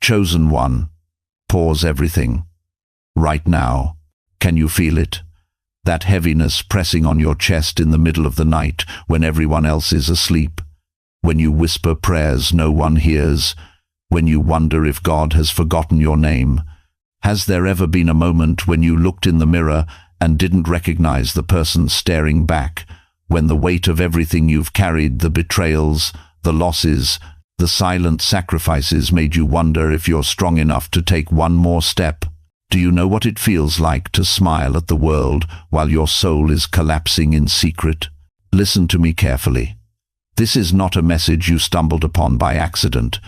Chosen one, pause everything. Right now, can you feel it? That heaviness pressing on your chest in the middle of the night when everyone else is asleep. When you whisper prayers no one hears. When you wonder if God has forgotten your name. Has there ever been a moment when you looked in the mirror and didn't recognize the person staring back? When the weight of everything you've carried, the betrayals, the losses, the silent sacrifices made you wonder if you're strong enough to take one more step? Do you know what it feels like to smile at the world while your soul is collapsing in secret? Listen to me carefully. This is not a message you stumbled upon by accident.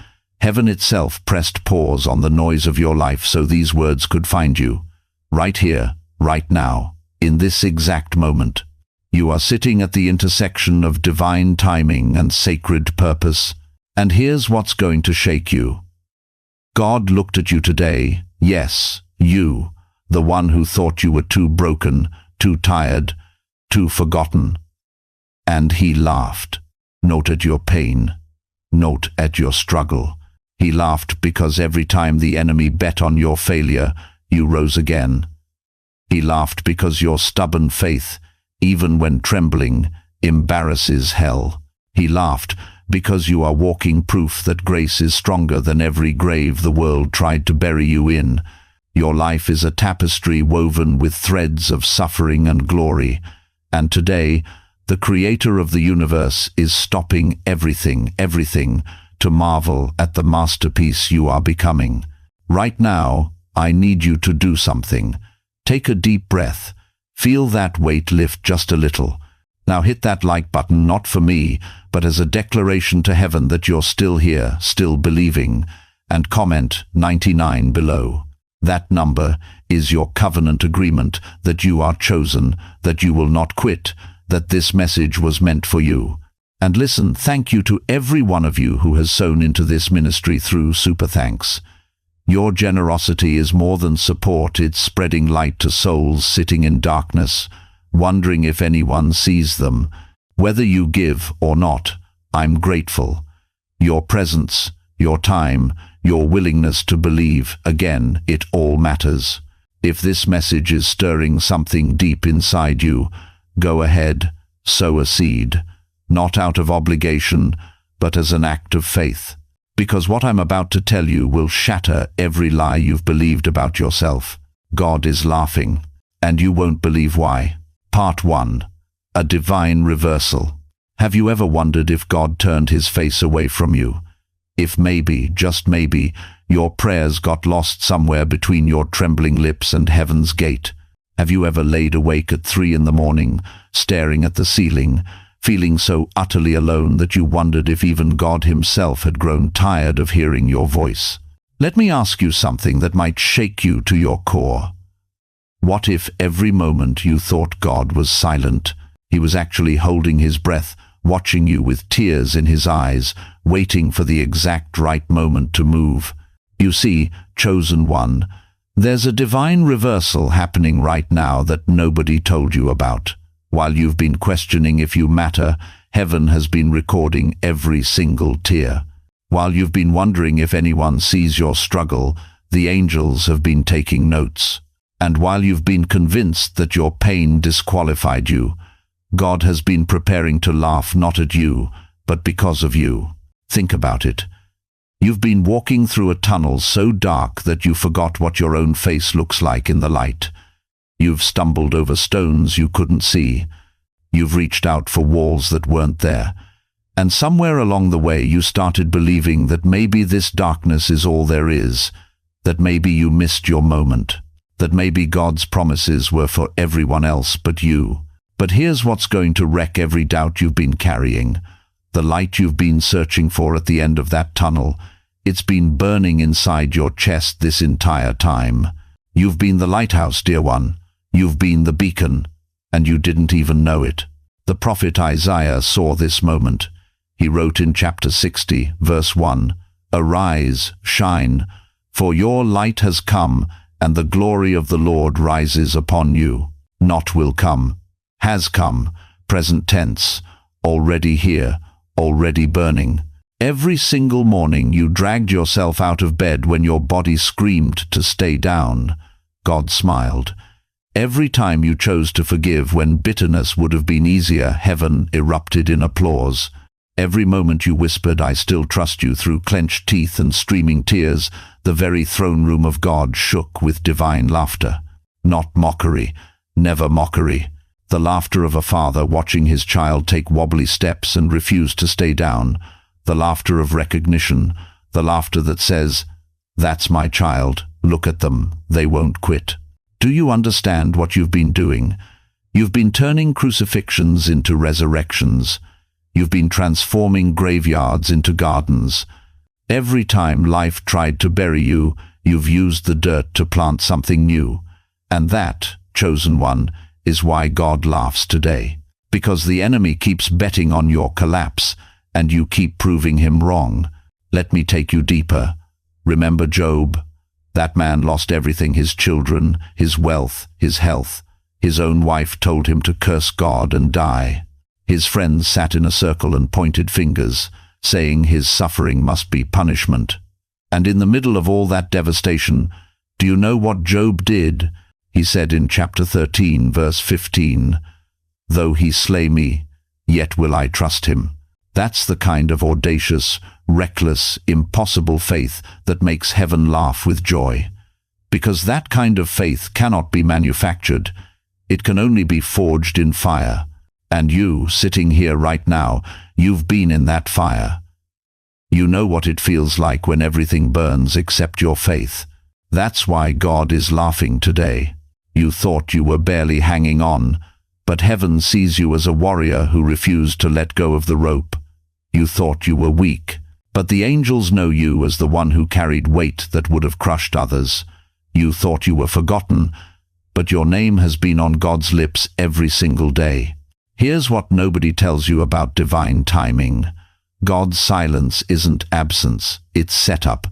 Heaven itself pressed pause on the noise of your life so these words could find you. Right here, right now, in this exact moment. You are sitting at the intersection of divine timing and sacred purpose. And here's what's going to shake you. God looked at you today, yes, you, the one who thought you were too broken, too tired, too forgotten. And he laughed, not at your pain, not at your struggle. He laughed because every time the enemy bet on your failure, you rose again. He laughed because your stubborn faith, even when trembling, embarrasses hell. He laughed because you are walking proof that grace is stronger than every grave the world tried to bury you in. Your life is a tapestry woven with threads of suffering and glory. And today, the Creator of the universe is stopping everything, to marvel at the masterpiece you are becoming. Right now, I need you to do something. Take a deep breath. Feel that weight lift just a little. Now hit that like button, not for me, but as a declaration to heaven that you're still here, still believing. And comment 99 below. That number is your covenant agreement that you are chosen, that you will not quit, that this message was meant for you. And listen, thank you to every one of you who has sown into this ministry through Super Thanks. Your generosity is more than support, it's spreading light to souls sitting in darkness, wondering if anyone sees them. Whether you give or not, I'm grateful. Your presence, your time, your willingness to believe, again, it all matters. If this message is stirring something deep inside you, go ahead, sow a seed. Not out of obligation, but as an act of faith. Because what I'm about to tell you will shatter every lie you've believed about yourself. God is laughing, and you won't believe why. Part 1. A divine reversal. Have you ever wondered if God turned his face away from you? If maybe, just maybe, your prayers got lost somewhere between your trembling lips and heaven's gate? Have you ever laid awake at 3 in the morning, staring at the ceiling, feeling so utterly alone that you wondered if even God himself had grown tired of hearing your voice? Let me ask you something that might shake you to your core. What if every moment you thought God was silent, he was actually holding his breath, watching you with tears in his eyes, waiting for the exact right moment to move? You see, chosen one, there's a divine reversal happening right now that nobody told you about. While you've been questioning if you matter, heaven has been recording every single tear. While you've been wondering if anyone sees your struggle, the angels have been taking notes. And while you've been convinced that your pain disqualified you, God has been preparing to laugh not at you, but because of you. Think about it. You've been walking through a tunnel so dark that you forgot what your own face looks like in the light. You've stumbled over stones you couldn't see. You've reached out for walls that weren't there. And somewhere along the way you started believing that maybe this darkness is all there is, that maybe you missed your moment, that maybe God's promises were for everyone else but you. But here's what's going to wreck every doubt you've been carrying. The light you've been searching for at the end of that tunnel, it's been burning inside your chest this entire time. You've been the lighthouse, dear one. You've been the beacon, and you didn't even know it. The prophet Isaiah saw this moment. He wrote in chapter 60, verse 1, "Arise, shine, for your light has come, and the glory of the Lord rises upon you." Not will come, has come, present tense, already here, already burning. Every single morning you dragged yourself out of bed when your body screamed to stay down. God smiled. Every time you chose to forgive when bitterness would have been easier, heaven erupted in applause. Every moment you whispered, "I still trust you," through clenched teeth and streaming tears, the very throne room of God shook with divine laughter. Not mockery, never mockery. The laughter of a father watching his child take wobbly steps and refuse to stay down. The laughter of recognition, the laughter that says, "That's my child, look at them, they won't quit." Do you understand what you've been doing? You've been turning crucifixions into resurrections. You've been transforming graveyards into gardens. Every time life tried to bury you, you've used the dirt to plant something new. And that, chosen one, is why God laughs today. Because the enemy keeps betting on your collapse, and you keep proving him wrong. Let me take you deeper. Remember Job? That man lost everything, his children, his wealth, his health. His own wife told him to curse God and die. His friends sat in a circle and pointed fingers, saying his suffering must be punishment. And in the middle of all that devastation, do you know what Job did? He said in chapter 13, verse 15, "Though he slay me, yet will I trust him." That's the kind of audacious, reckless, impossible faith that makes heaven laugh with joy. Because that kind of faith cannot be manufactured. It can only be forged in fire. And you, sitting here right now, you've been in that fire. You know what it feels like when everything burns except your faith. That's why God is laughing today. You thought you were barely hanging on, but heaven sees you as a warrior who refused to let go of the rope. You thought you were weak, but the angels know you as the one who carried weight that would have crushed others. You thought you were forgotten, but your name has been on God's lips every single day. Here's what nobody tells you about divine timing. God's silence isn't absence, it's setup.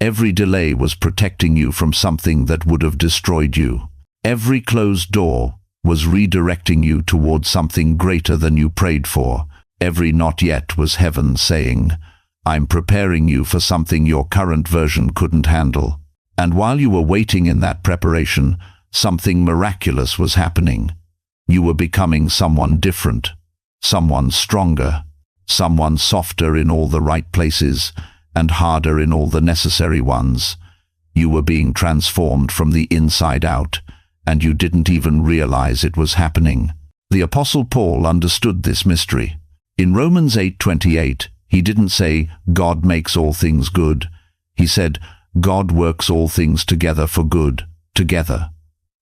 Every delay was protecting you from something that would have destroyed you. Every closed door was redirecting you towards something greater than you prayed for. Every not yet was heaven saying, "I'm preparing you for something your current version couldn't handle." And while you were waiting in that preparation, something miraculous was happening. You were becoming someone different, someone stronger, someone softer in all the right places and harder in all the necessary ones. You were being transformed from the inside out, and you didn't even realize it was happening. The Apostle Paul understood this mystery. In Romans 8:28, he didn't say, "God makes all things good." He said, "God works all things together for good," together.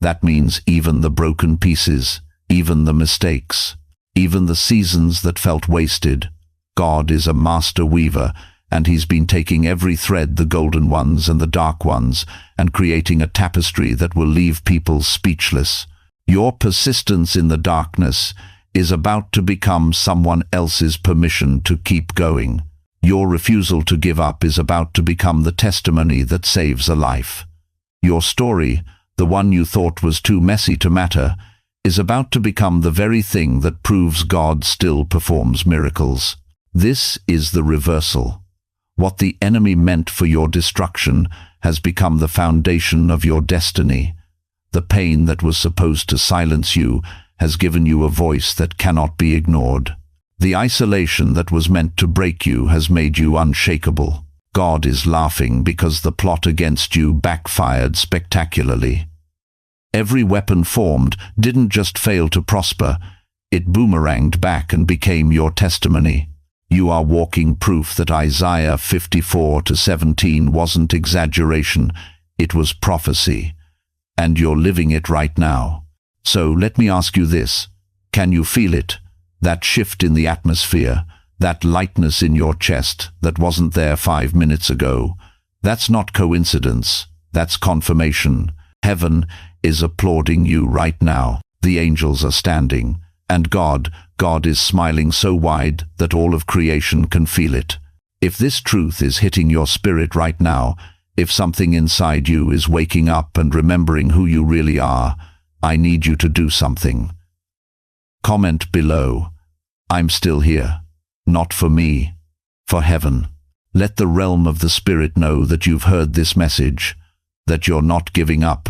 That means even the broken pieces, even the mistakes, even the seasons that felt wasted. God is a master weaver, and he's been taking every thread, the golden ones and the dark ones, and creating a tapestry that will leave people speechless. Your persistence in the darkness is about to become someone else's permission to keep going. Your refusal to give up is about to become the testimony that saves a life. Your story, the one you thought was too messy to matter, is about to become the very thing that proves God still performs miracles. This is the reversal. What the enemy meant for your destruction has become the foundation of your destiny. The pain that was supposed to silence you has given you a voice that cannot be ignored. The isolation that was meant to break you has made you unshakable. God is laughing because the plot against you backfired spectacularly. Every weapon formed didn't just fail to prosper, it boomeranged back and became your testimony. You are walking proof that Isaiah 54:17 wasn't exaggeration, it was prophecy. And you're living it right now. So let me ask you this, can you feel it? That shift in the atmosphere, that lightness in your chest that wasn't there 5 minutes ago. That's not coincidence, that's confirmation. Heaven is applauding you right now. The angels are standing. And God is smiling so wide that all of creation can feel it. If this truth is hitting your spirit right now, if something inside you is waking up and remembering who you really are, I need you to do something. Comment below, "I'm still here. Not for me, for heaven." Let the realm of the Spirit know that you've heard this message, that you're not giving up,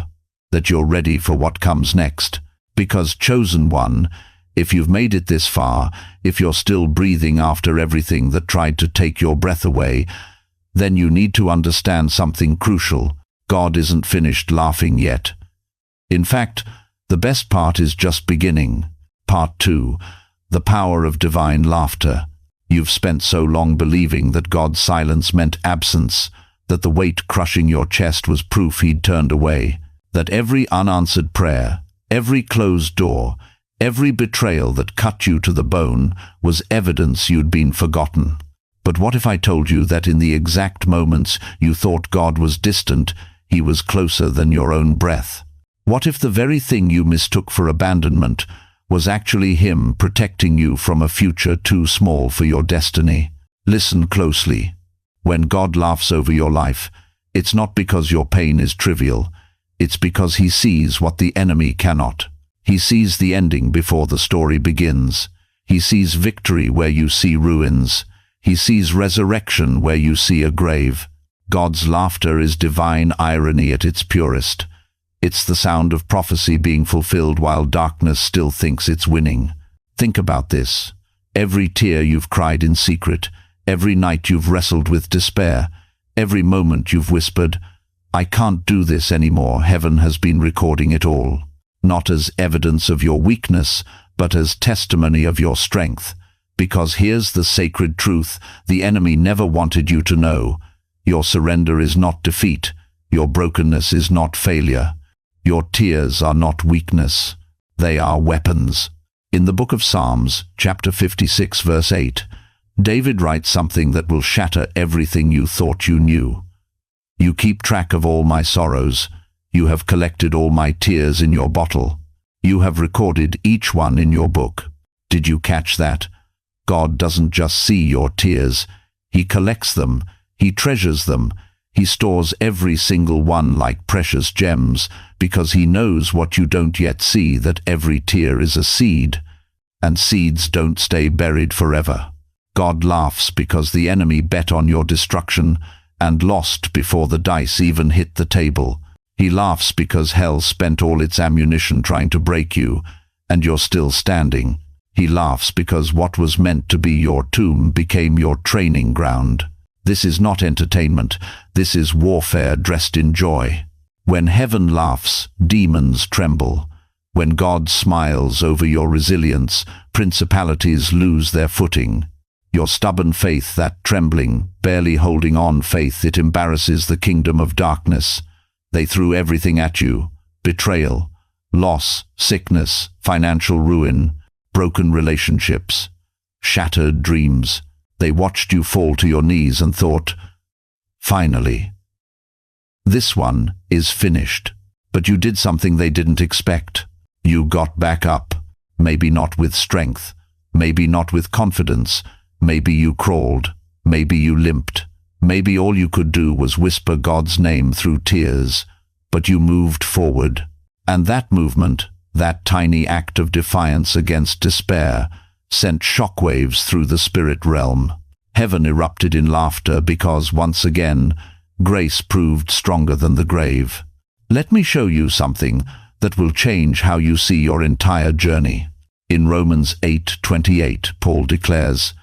that you're ready for what comes next. Because, chosen one, if you've made it this far, if you're still breathing after everything that tried to take your breath away, then you need to understand something crucial. God isn't finished laughing yet. In fact, the best part is just beginning. Part 2, the power of divine laughter. You've spent so long believing that God's silence meant absence, that the weight crushing your chest was proof he'd turned away, that every unanswered prayer, every closed door, every betrayal that cut you to the bone was evidence you'd been forgotten. But what if I told you that in the exact moments you thought God was distant, he was closer than your own breath? What if the very thing you mistook for abandonment was actually him protecting you from a future too small for your destiny? Listen closely. When God laughs over your life, it's not because your pain is trivial. It's because he sees what the enemy cannot. He sees the ending before the story begins. He sees victory where you see ruins. He sees resurrection where you see a grave. God's laughter is divine irony at its purest. It's the sound of prophecy being fulfilled while darkness still thinks it's winning. Think about this. Every tear you've cried in secret, every night you've wrestled with despair, every moment you've whispered, "I can't do this anymore," heaven has been recording it all. Not as evidence of your weakness, but as testimony of your strength. Because here's the sacred truth the enemy never wanted you to know. Your surrender is not defeat. Your brokenness is not failure. Your tears are not weakness. They are weapons. In the book of Psalms, chapter 56, verse 8, David writes something that will shatter everything you thought you knew. "You keep track of all my sorrows. You have collected all my tears in your bottle. You have recorded each one in your book." Did you catch that? God doesn't just see your tears. He collects them. He treasures them. He stores every single one like precious gems, because he knows what you don't yet see, that every tear is a seed, and seeds don't stay buried forever. God laughs because the enemy bet on your destruction and lost before the dice even hit the table. He laughs because hell spent all its ammunition trying to break you, and you're still standing. He laughs because what was meant to be your tomb became your training ground. This is not entertainment. This is warfare dressed in joy. When heaven laughs, demons tremble. When God smiles over your resilience, principalities lose their footing. Your stubborn faith, that trembling, barely holding on faith, it embarrasses the kingdom of darkness. They threw everything at you: betrayal, loss, sickness, financial ruin, broken relationships, shattered dreams. They watched you fall to your knees and thought, "Finally, this one is finished." But you did something they didn't expect. You got back up. Maybe not with strength, maybe not with confidence. Maybe you crawled, maybe you limped, maybe all you could do was whisper God's name through tears, but you moved forward. And that movement, that tiny act of defiance against despair, sent shockwaves through the spirit realm. Heaven erupted in laughter because, once again, grace proved stronger than the grave. Let me show you something that will change how you see your entire journey. In Romans 8:28, Paul declares,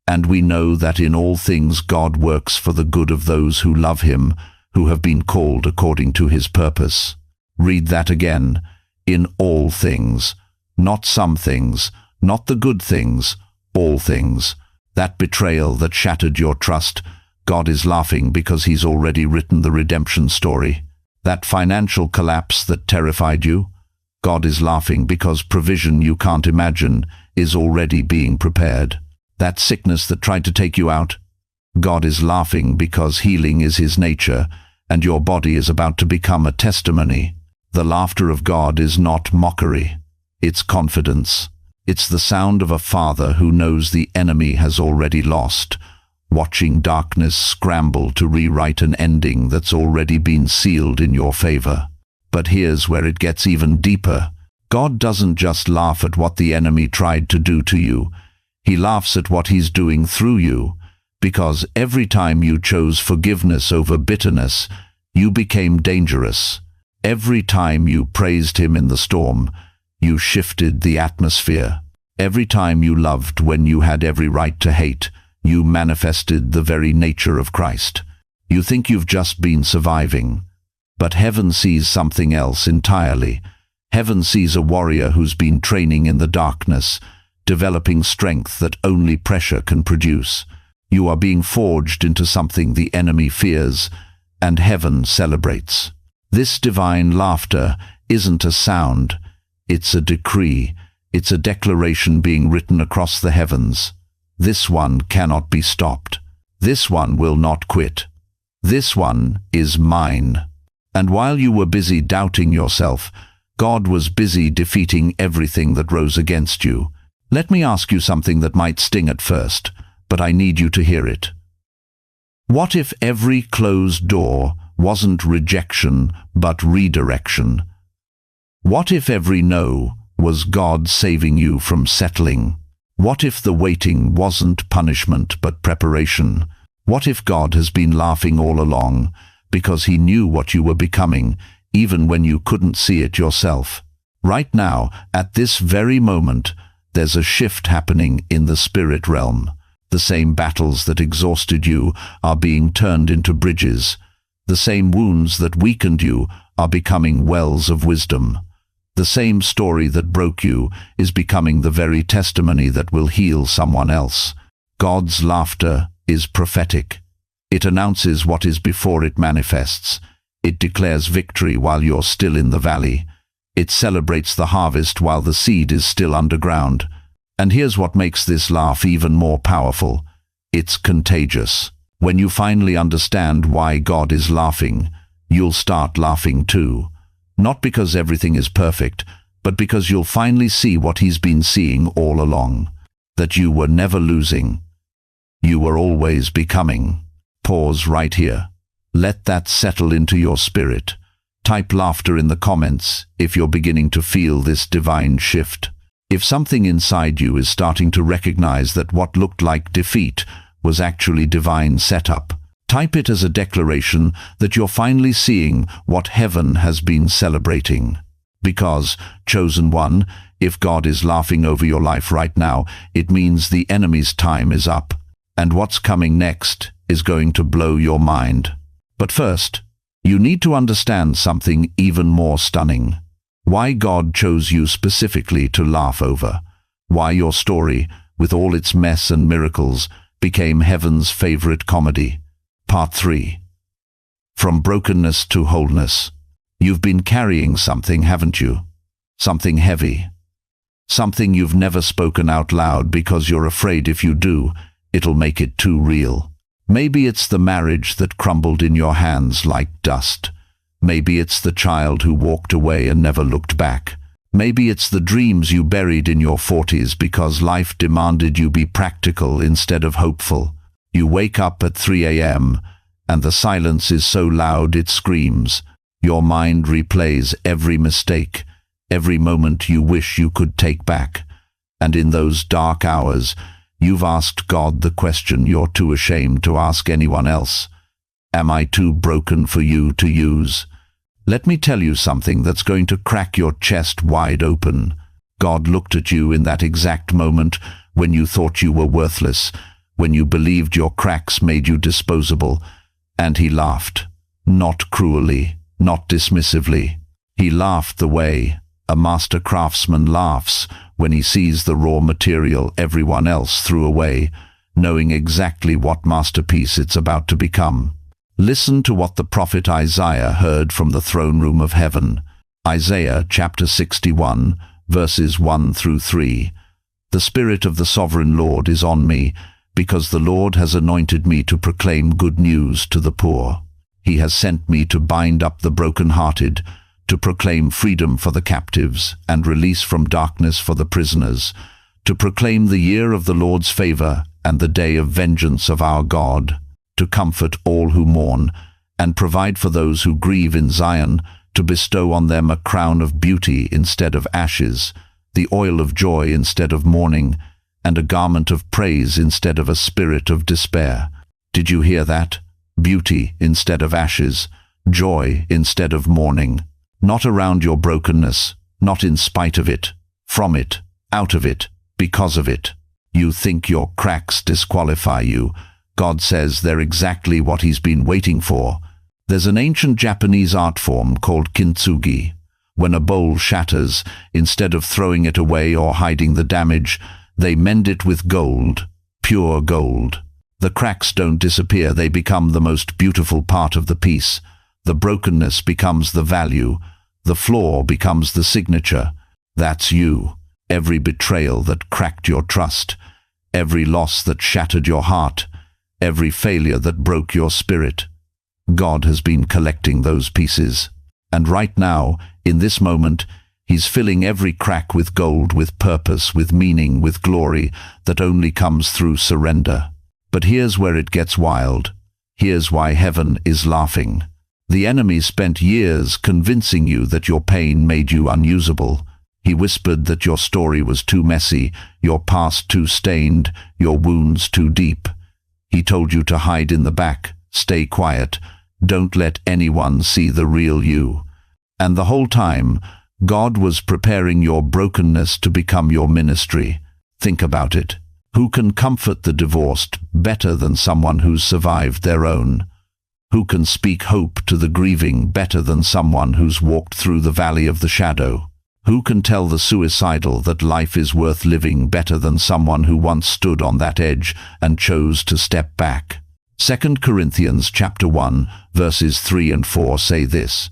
"And we know that in all things God works for the good of those who love him, who have been called according to his purpose." Read that again. In all things. Not some things, not the good things, all things. That betrayal that shattered your trust, God is laughing because he's already written the redemption story. That financial collapse that terrified you, God is laughing because provision you can't imagine is already being prepared. That sickness that tried to take you out, God is laughing because healing is his nature, and your body is about to become a testimony. The laughter of God is not mockery. It's confidence. It's the sound of a father who knows the enemy has already lost, watching darkness scramble to rewrite an ending that's already been sealed in your favor. But here's where it gets even deeper. God doesn't just laugh at what the enemy tried to do to you. He laughs at what he's doing through you. because every time you chose forgiveness over bitterness, you became dangerous. Every time you praised him in the storm, you shifted the atmosphere. Every time you loved when you had every right to hate, you manifested the very nature of Christ. You think you've just been surviving, but heaven sees something else entirely. Heaven sees a warrior who's been training in the darkness, developing strength that only pressure can produce. You are being forged into something the enemy fears, and heaven celebrates. This divine laughter isn't a sound, it's a decree. It's a declaration being written across the heavens. This one cannot be stopped. This one will not quit. This one is mine. And while you were busy doubting yourself, God was busy defeating everything that rose against you. Let me ask you something that might sting at first, but I need you to hear it. What if every closed door wasn't rejection, but redirection? What if every no was God saving you from settling? What if the waiting wasn't punishment, but preparation? What if God has been laughing all along, because he knew what you were becoming, even when you couldn't see it yourself? Right now, at this very moment, there's a shift happening in the spirit realm. The same battles that exhausted you are being turned into bridges. The same wounds that weakened you are becoming wells of wisdom. The same story that broke you is becoming the very testimony that will heal someone else. God's laughter is prophetic. It announces what is before it manifests. It declares victory while you're still in the valley. It celebrates the harvest while the seed is still underground. And here's what makes this laugh even more powerful. It's contagious. When you finally understand why God is laughing, you'll start laughing too. Not because everything is perfect, but because you'll finally see what he's been seeing all along. That you were never losing. You were always becoming. Pause right here. Let that settle into your spirit. Type laughter in the comments if you're beginning to feel this divine shift. If something inside you is starting to recognize that what looked like defeat was actually divine setup, type it as a declaration that you're finally seeing what heaven has been celebrating. Because, chosen one, if God is laughing over your life right now, it means the enemy's time is up. And what's coming next is going to blow your mind. But first, you need to understand something even more stunning. Why God chose you specifically to laugh over. Why your story, with all its mess and miracles, became heaven's favorite comedy. Part 3. From brokenness to wholeness. You've been carrying something, haven't you? Something heavy. Something you've never spoken out loud because you're afraid if you do, it'll make it too real. Maybe it's the marriage that crumbled in your hands like dust. Maybe it's the child who walked away and never looked back. Maybe it's the dreams you buried in your 40s because life demanded you be practical instead of hopeful. You wake up at 3 a.m. and the silence is so loud it screams. Your mind replays every mistake, every moment you wish you could take back. And in those dark hours, you've asked God the question you're too ashamed to ask anyone else. Am I too broken for you to use? Let me tell you something that's going to crack your chest wide open. God looked at you in that exact moment when you thought you were worthless, when you believed your cracks made you disposable, and he laughed. Not cruelly, not dismissively. He laughed the way a master craftsman laughs when he sees the raw material everyone else threw away, knowing exactly what masterpiece it's about to become. Listen to what the prophet Isaiah heard from the throne room of heaven. Isaiah chapter 61, verses 1 through 3. The Spirit of the Sovereign Lord is on me, because the Lord has anointed me to proclaim good news to the poor. He has sent me to bind up the broken-hearted, to proclaim freedom for the captives and release from darkness for the prisoners, to proclaim the year of the Lord's favor and the day of vengeance of our God, to comfort all who mourn and provide for those who grieve in Zion, to bestow on them a crown of beauty instead of ashes, the oil of joy instead of mourning, and a garment of praise instead of a spirit of despair. Did you hear that? Beauty instead of ashes, joy instead of mourning. Not around your brokenness, not in spite of it, from it, out of it, because of it. You think your cracks disqualify you. God says they're exactly what He's been waiting for. There's an ancient Japanese art form called kintsugi. When a bowl shatters, instead of throwing it away or hiding the damage, they mend it with gold, pure gold. The cracks don't disappear, they become the most beautiful part of the piece. The brokenness becomes the value. The flaw becomes the signature. That's you. Every betrayal that cracked your trust, every loss that shattered your heart, every failure that broke your spirit. God has been collecting those pieces. And right now, in this moment, He's filling every crack with gold, with purpose, with meaning, with glory that only comes through surrender. But here's where it gets wild. Here's why heaven is laughing. The enemy spent years convincing you that your pain made you unusable. He whispered that your story was too messy, your past too stained, your wounds too deep. He told you to hide in the back, stay quiet, don't let anyone see the real you. And the whole time, God was preparing your brokenness to become your ministry. Think about it. Who can comfort the divorced better than someone who's survived their own? Who can speak hope to the grieving better than someone who's walked through the valley of the shadow? Who can tell the suicidal that life is worth living better than someone who once stood on that edge and chose to step back? 2 Corinthians chapter 1, verses 3 and 4 say this: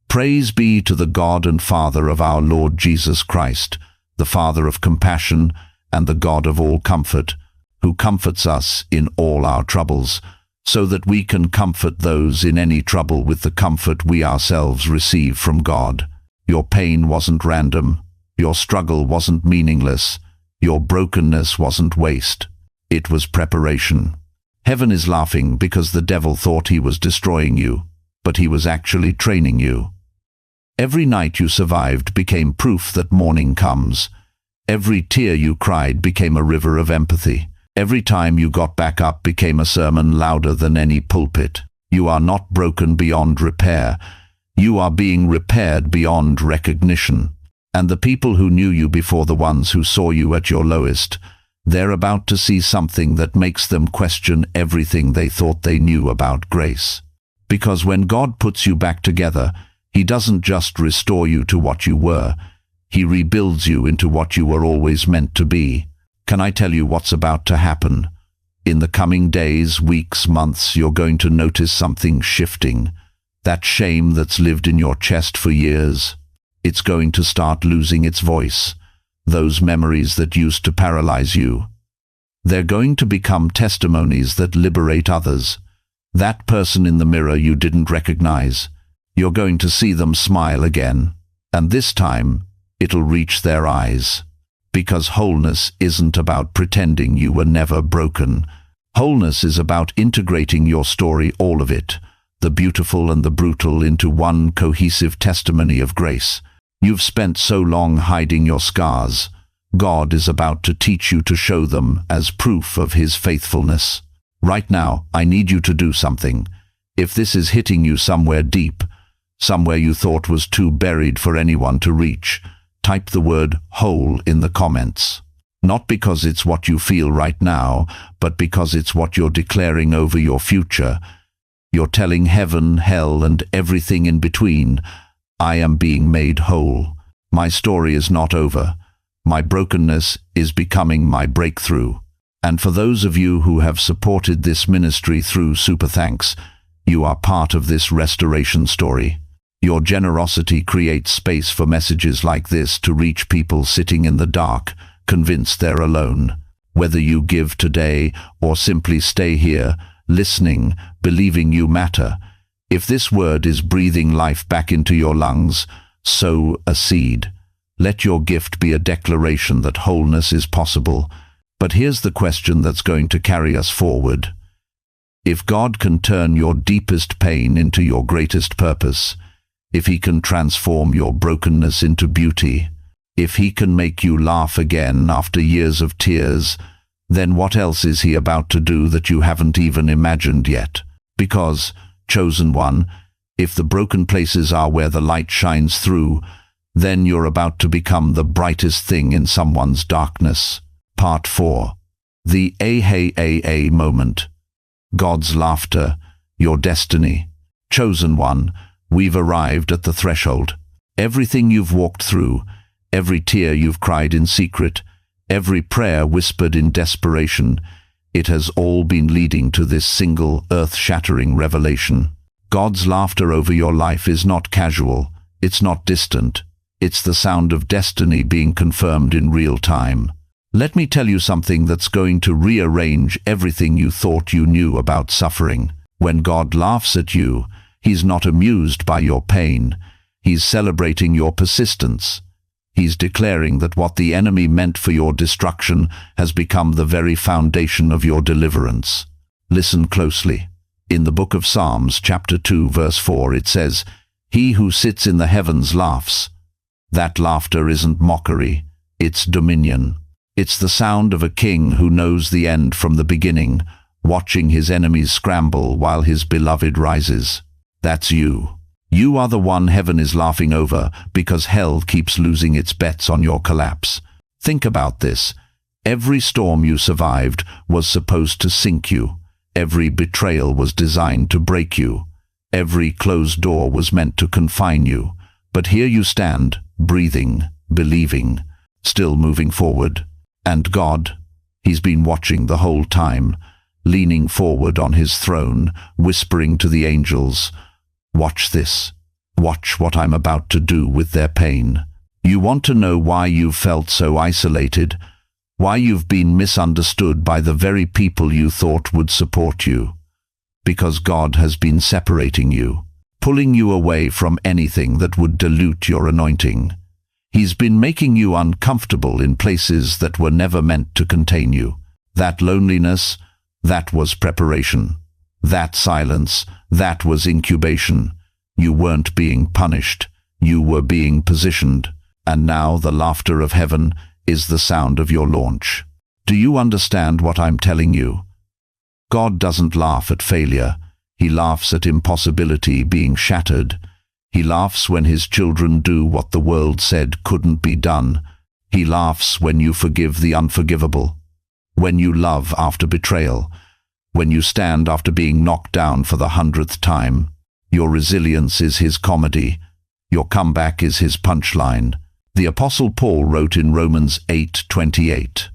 Praise be to the God and Father of our Lord Jesus Christ, the Father of compassion and the God of all comfort, who comforts us in all our troubles, so that we can comfort those in any trouble with the comfort we ourselves receive from God. Your pain wasn't random. Your struggle wasn't meaningless. Your brokenness wasn't waste. It was preparation. Heaven is laughing because the devil thought he was destroying you, but he was actually training you. Every night you survived became proof that morning comes. Every tear you cried became a river of empathy. Every time you got back up became a sermon louder than any pulpit. You are not broken beyond repair. You are being repaired beyond recognition. And the people who knew you before the ones who saw you at your lowest, they're about to see something that makes them question everything they thought they knew about grace. Because when God puts you back together, He doesn't just restore you to what you were. He rebuilds you into what you were always meant to be. Can I tell you what's about to happen? In the coming days, weeks, months, you're going to notice something shifting. That shame that's lived in your chest for years, it's going to start losing its voice. Those memories that used to paralyze you, they're going to become testimonies that liberate others. That person in the mirror you didn't recognize, you're going to see them smile again. And this time, it'll reach their eyes. Because wholeness isn't about pretending you were never broken. Wholeness is about integrating your story, all of it, the beautiful and the brutal, into one cohesive testimony of grace. You've spent so long hiding your scars. God is about to teach you to show them as proof of His faithfulness. Right now, I need you to do something. If this is hitting you somewhere deep, somewhere you thought was too buried for anyone to reach, type the word whole in the comments. Not because it's what you feel right now, but because it's what you're declaring over your future. You're telling heaven, hell, and everything in between, I am being made whole. My story is not over. My brokenness is becoming my breakthrough. And for those of you who have supported this ministry through Super Thanks, you are part of this restoration story. Your generosity creates space for messages like this to reach people sitting in the dark, convinced they're alone. Whether you give today or simply stay here, listening, believing you matter, if this word is breathing life back into your lungs, sow a seed. Let your gift be a declaration that wholeness is possible. But here's the question that's going to carry us forward. If God can turn your deepest pain into your greatest purpose, if He can transform your brokenness into beauty, If he can make you laugh again after years of tears, then what else is he about to do that you haven't even imagined yet? Because, chosen one, if the broken places are where the light shines through, then you're about to become the brightest thing in someone's darkness. Part 4. The AHAA moment. God's laughter, your destiny. Chosen one, we've arrived at the threshold. Everything you've walked through, every tear you've cried in secret, every prayer whispered in desperation, it has all been leading to this single earth-shattering revelation. God's laughter over your life is not casual, it's not distant, it's the sound of destiny being confirmed in real time. Let me tell you something that's going to rearrange everything you thought you knew about suffering. When God laughs at you, He's not amused by your pain. He's celebrating your persistence. He's declaring that what the enemy meant for your destruction has become the very foundation of your deliverance. Listen closely. In the book of Psalms, chapter 2, verse 4, it says, "He who sits in the heavens laughs." That laughter isn't mockery, it's dominion. It's the sound of a king who knows the end from the beginning, watching his enemies scramble while his beloved rises. That's you. You are the one heaven is laughing over because hell keeps losing its bets on your collapse. Think about this. Every storm you survived was supposed to sink you. Every betrayal was designed to break you. Every closed door was meant to confine you. But here you stand, breathing, believing, still moving forward. And God, He's been watching the whole time, leaning forward on His throne, whispering to the angels, "Watch this. Watch what I'm about to do with their pain." You want to know why you've felt so isolated, why you've been misunderstood by the very people you thought would support you. Because God has been separating you, pulling you away from anything that would dilute your anointing. He's been making you uncomfortable in places that were never meant to contain you. That loneliness, that was preparation. That silence, that was incubation. You weren't being punished, you were being positioned. And now the laughter of heaven is the sound of your launch. Do you understand what I'm telling you? God doesn't laugh at failure. He laughs at impossibility being shattered. He laughs when His children do what the world said couldn't be done. He laughs when you forgive the unforgivable, when you love after betrayal, when you stand after being knocked down for the 100th time. Your resilience is His comedy. Your comeback is His punchline. The Apostle Paul wrote in Romans 8:28,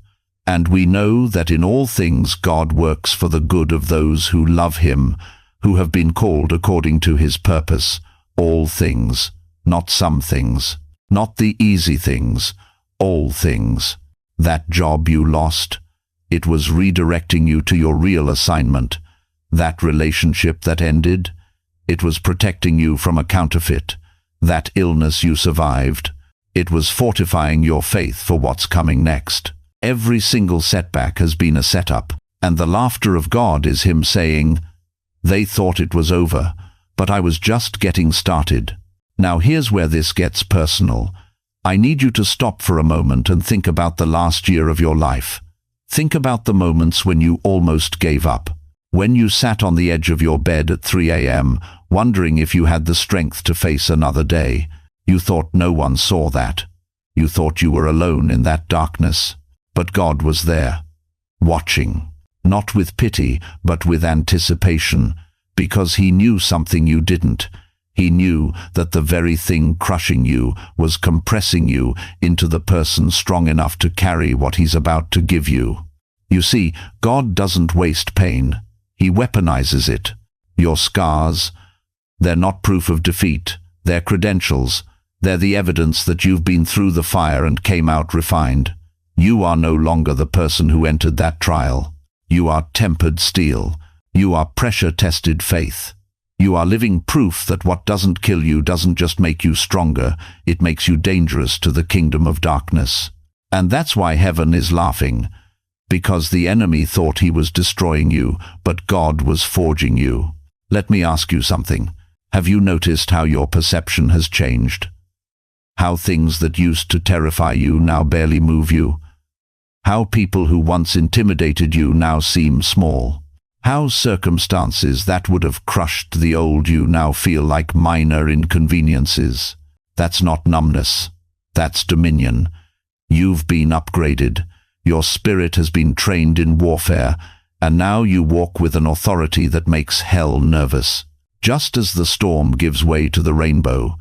"And we know that in all things God works for the good of those who love Him, who have been called according to His purpose." All things, not some things, not the easy things, all things. That job you lost, it was redirecting you to your real assignment. That relationship that ended, it was protecting you from a counterfeit. That illness you survived, it was fortifying your faith for what's coming next. Every single setback has been a setup, and the laughter of God is Him saying, "They thought it was over, but I was just getting started." Now here's where this gets personal. I need you to stop for a moment and think about the last year of your life. Think about the moments when you almost gave up. When you sat on the edge of your bed at 3 a.m., wondering if you had the strength to face another day. You thought no one saw that. You thought you were alone in that darkness. But God was there, watching, not with pity, but with anticipation. Because He knew something you didn't. He knew that the very thing crushing you was compressing you into the person strong enough to carry what He's about to give you. You see, God doesn't waste pain. He weaponizes it. Your scars, they're not proof of defeat. They're credentials. They're the evidence that you've been through the fire and came out refined. You are no longer the person who entered that trial. You are tempered steel. You are pressure-tested faith. You are living proof that what doesn't kill you doesn't just make you stronger, it makes you dangerous to the kingdom of darkness. And that's why heaven is laughing, because the enemy thought he was destroying you, but God was forging you. Let me ask you something. Have you noticed how your perception has changed? How things that used to terrify you now barely move you. How people who once intimidated you now seem small. How circumstances that would have crushed the old you now feel like minor inconveniences. That's not numbness. That's dominion. You've been upgraded. Your spirit has been trained in warfare, and now you walk with an authority that makes hell nervous. Just as the storm gives way to the rainbow,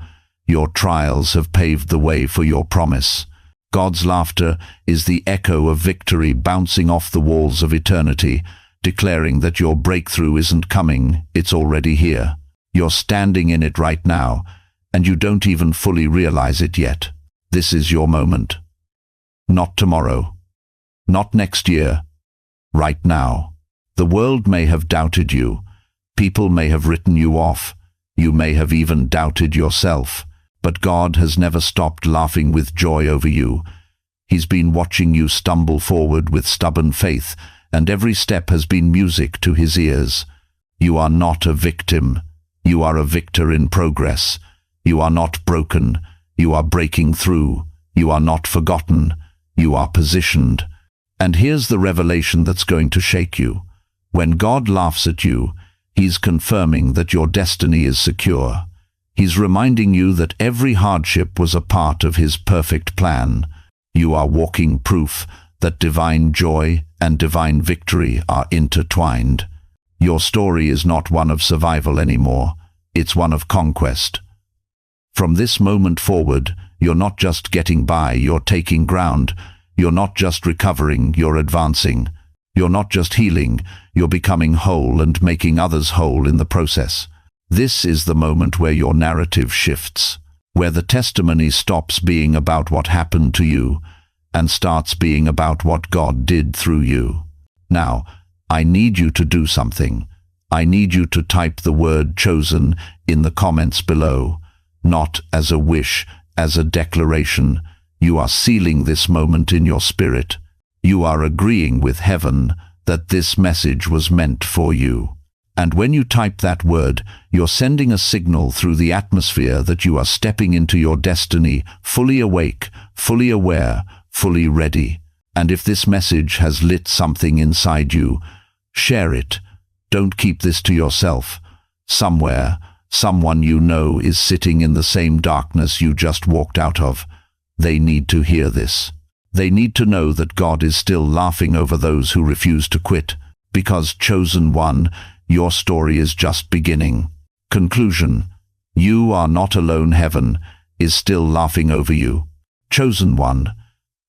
your trials have paved the way for your promise. God's laughter is the echo of victory bouncing off the walls of eternity, declaring that your breakthrough isn't coming, it's already here. You're standing in it right now, and you don't even fully realize it yet. This is your moment. Not tomorrow. Not next year. Right now. The world may have doubted you. People may have written you off. You may have even doubted yourself. But God has never stopped laughing with joy over you. He's been watching you stumble forward with stubborn faith, and every step has been music to his ears. You are not a victim. You are a victor in progress. You are not broken. You are breaking through. You are not forgotten. You are positioned. And here's the revelation that's going to shake you. When God laughs at you, he's confirming that your destiny is secure. He's reminding you that every hardship was a part of his perfect plan. You are walking proof that divine joy and divine victory are intertwined. Your story is not one of survival anymore. It's one of conquest. From this moment forward, you're not just getting by, you're taking ground. You're not just recovering, you're advancing. You're not just healing, you're becoming whole and making others whole in the process. This is the moment where your narrative shifts, where the testimony stops being about what happened to you and starts being about what God did through you. Now, I need you to do something. I need you to type the word chosen in the comments below, not as a wish, as a declaration. You are sealing this moment in your spirit. You are agreeing with heaven that this message was meant for you. And when you type that word, you're sending a signal through the atmosphere that you are stepping into your destiny, fully awake, fully aware, fully ready. And if this message has lit something inside you, share it. Don't keep this to yourself. Somewhere, someone you know is sitting in the same darkness you just walked out of. They need to hear this. They need to know that God is still laughing over those who refuse to quit. Because, chosen one, your story is just beginning. Conclusion. You are not alone. Heaven is still laughing over you. Chosen one.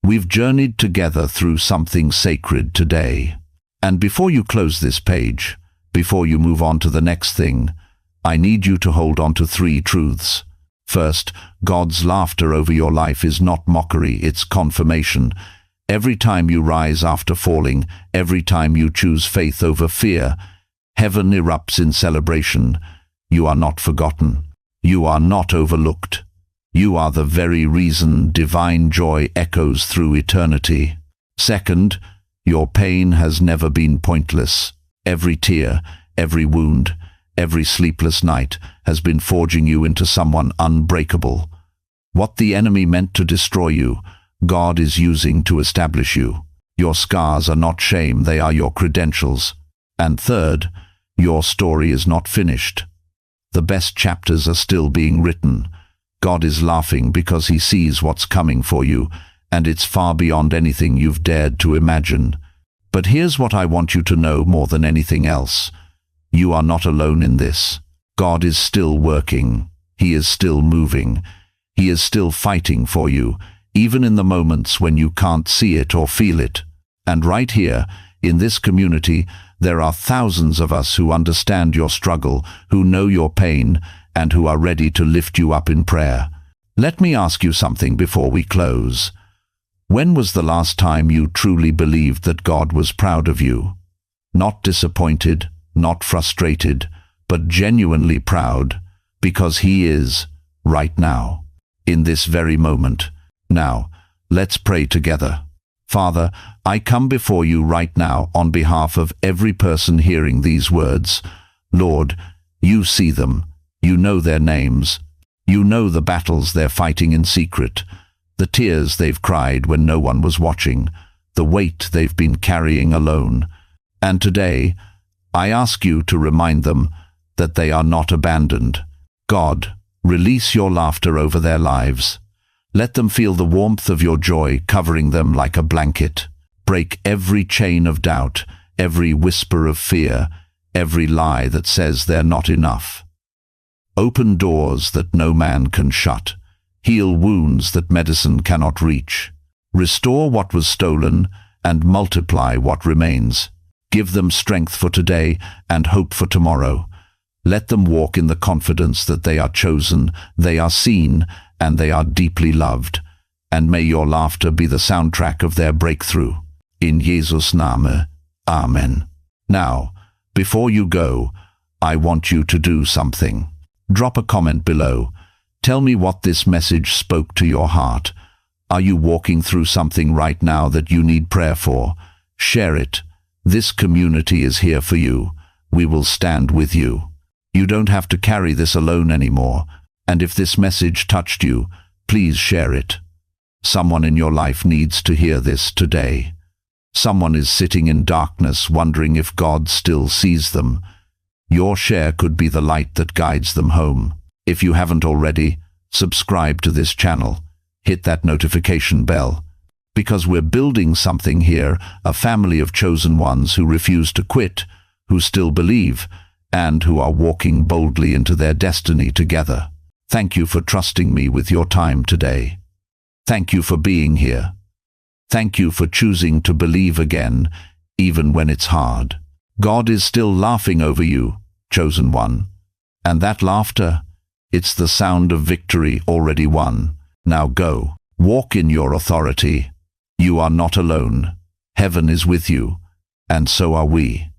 We've journeyed together through something sacred today. And before you close this page, before you move on to the next thing, I need you to hold on to 3 truths. First, God's laughter over your life is not mockery, it's confirmation. Every time you rise after falling, every time you choose faith over fear, heaven erupts in celebration. You are not forgotten. You are not overlooked. You are the very reason divine joy echoes through eternity. Second, your pain has never been pointless. Every tear, every wound, every sleepless night has been forging you into someone unbreakable. What the enemy meant to destroy you, God is using to establish you. Your scars are not shame, they are your credentials. And third, your story is not finished. The best chapters are still being written. God is laughing because he sees what's coming for you, and it's far beyond anything you've dared to imagine. But here's what I want you to know more than anything else. You are not alone in this. God is still working. He is still moving. He is still fighting for you, even in the moments when you can't see it or feel it. And right here, in this community, there are thousands of us who understand your struggle, who know your pain, and who are ready to lift you up in prayer. Let me ask you something before we close. When was the last time you truly believed that God was proud of you? Not disappointed, not frustrated, but genuinely proud, because he is, right now, in this very moment. Now, let's pray together. Father, I come before you right now on behalf of every person hearing these words. Lord, you see them, you know their names. You know the battles they're fighting in secret, the tears they've cried when no one was watching, the weight they've been carrying alone. And today, I ask you to remind them that they are not abandoned. God, release your laughter over their lives. Let them feel the warmth of your joy covering them like a blanket. Break every chain of doubt, every whisper of fear, every lie that says they're not enough. Open doors that no man can shut. Heal wounds that medicine cannot reach. Restore what was stolen and multiply what remains. Give them strength for today and hope for tomorrow. Let them walk in the confidence that they are chosen, they are seen, and they are deeply loved. And may your laughter be the soundtrack of their breakthrough. In Jesus' name, Amen. Now, before you go, I want you to do something. Drop a comment below. Tell me what this message spoke to your heart. Are you walking through something right now that you need prayer for? Share it. This community is here for you. We will stand with you. You don't have to carry this alone anymore. And if this message touched you, please share it. Someone in your life needs to hear this today. Someone is sitting in darkness wondering if God still sees them. Your share could be the light that guides them home. If you haven't already, subscribe to this channel. Hit that notification bell. Because we're building something here, a family of chosen ones who refuse to quit, who still believe, and who are walking boldly into their destiny together. Thank you for trusting me with your time today. Thank you for being here. Thank you for choosing to believe again, even when it's hard. God is still laughing over you, chosen one. And that laughter, it's the sound of victory already won. Now go, walk in your authority. You are not alone. Heaven is with you, and so are we.